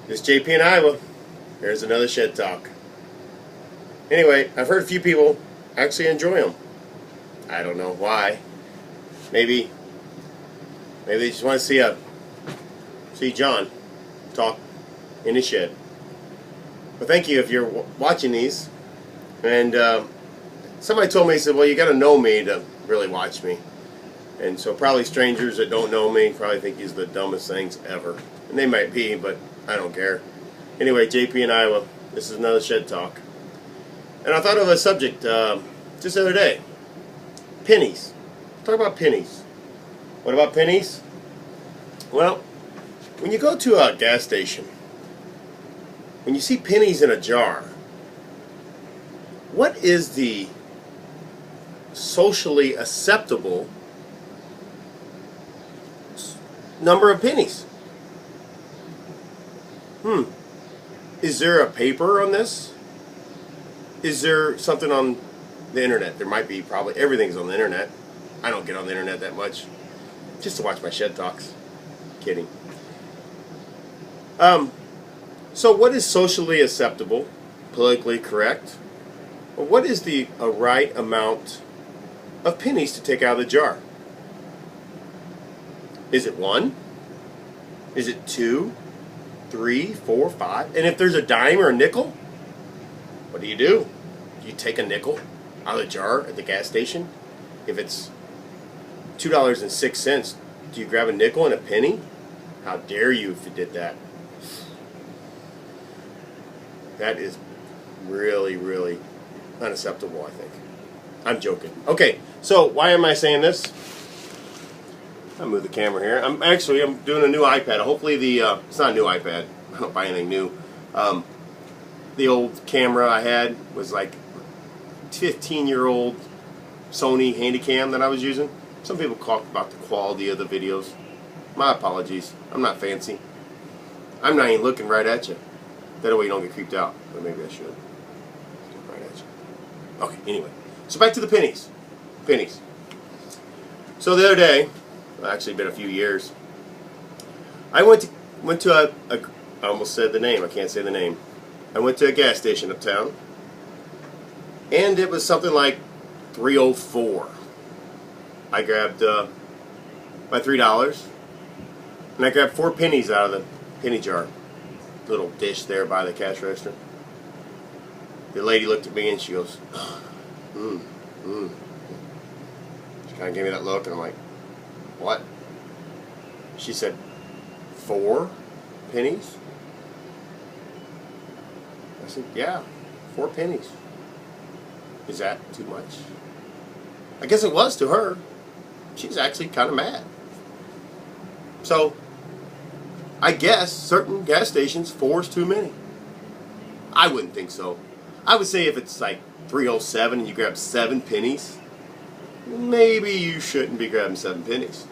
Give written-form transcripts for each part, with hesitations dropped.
This is JP in Iowa. Here's another shed talk. Anyway, I've heard a few people actually enjoy them. I don't know why. Maybe they just want to see John talk in his shed. But thank you if you're watching these. And somebody told me, he said, well, you got to know me to really watch me. And so probably strangers that don't know me probably think he's the dumbest things ever. And they might be, but I don't care. Anyway, JP in Iowa. This is another shed talk. And I thought of a subject just the other day. Pennies. Talk about pennies. What about pennies? Well, when you go to a gas station, when you see pennies in a jar, what is the socially acceptable number of pennies? Is there a paper on this? Is there something on the internet? There might be. Probably everything's on the internet. I don't get on the internet that much, just to watch my shed talks. Kidding. So what is socially acceptable, politically correct? Well, what is the right amount of pennies to take out of the jar? Is it 1? Is it 2, 3, 4, 5? And if there's a dime or a nickel, what do? Do you take a nickel out of the jar at the gas station? If it's $2.06, do you grab a nickel and a penny? How dare you if you did that? That is really, really unacceptable, I think. I'm joking. Okay, so why am I saying this? I'll move the camera here. I'm doing a new iPad. Hopefully it's not a new iPad. I don't buy anything new. The old camera I had was like 15-year-old Sony Handycam that I was using. Some people talk about the quality of the videos. My apologies. I'm not fancy. I'm not even looking right at you. That way you don't get creeped out. But maybe I should. Look right at you. Okay, anyway. So back to the pennies. Pennies. So the other day, well, actually been a few years, I went to I almost said the name. I can't say the name. I went to a gas station uptown, and it was something like $3.04. I grabbed my $3, and I grabbed 4 pennies out of the penny jar, little dish there by the cash register. The lady looked at me and she goes, She kind of gave me that look, and I'm like, what? She said, 4 pennies? I said, yeah, 4 pennies. Is that too much? I guess it was to her. She's actually kind of mad. So, I guess certain gas stations, 4 is too many. I wouldn't think so. I would say if it's like 3.07 and you grab 7 pennies, maybe you shouldn't be grabbing 7 pennies.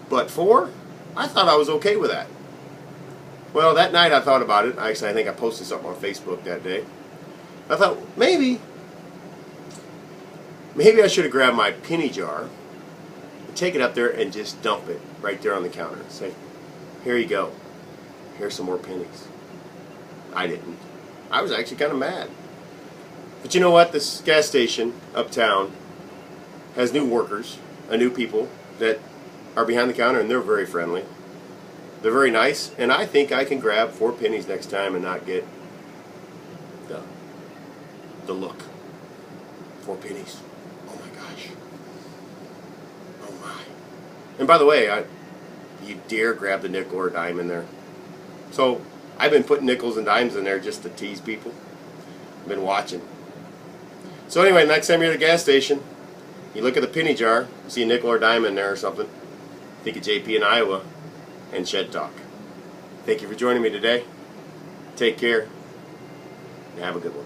But 4? I thought I was okay with that. Well, that night I thought about it. Actually, I think I posted something on Facebook that day. I thought, maybe I should have grabbed my penny jar and take it up there and just dump it right there on the counter and say, here you go. Here's some more pennies. I didn't. I was actually kind of mad. But you know what? This gas station uptown has new workers, new people that are behind the counter, and they're very friendly. They're very nice, and I think I can grab 4 pennies next time and not get the look. 4 pennies. Oh my gosh. Oh my. And by the way, you dare grab the nickel or dime in there. So I've been putting nickels and dimes in there just to tease people. I've been watching. So anyway, next time you're at a gas station, you look at the penny jar, you see a nickel or dime in there or something, think of JP in Iowa and Shed Talk. Thank you for joining me today. Take care and have a good one.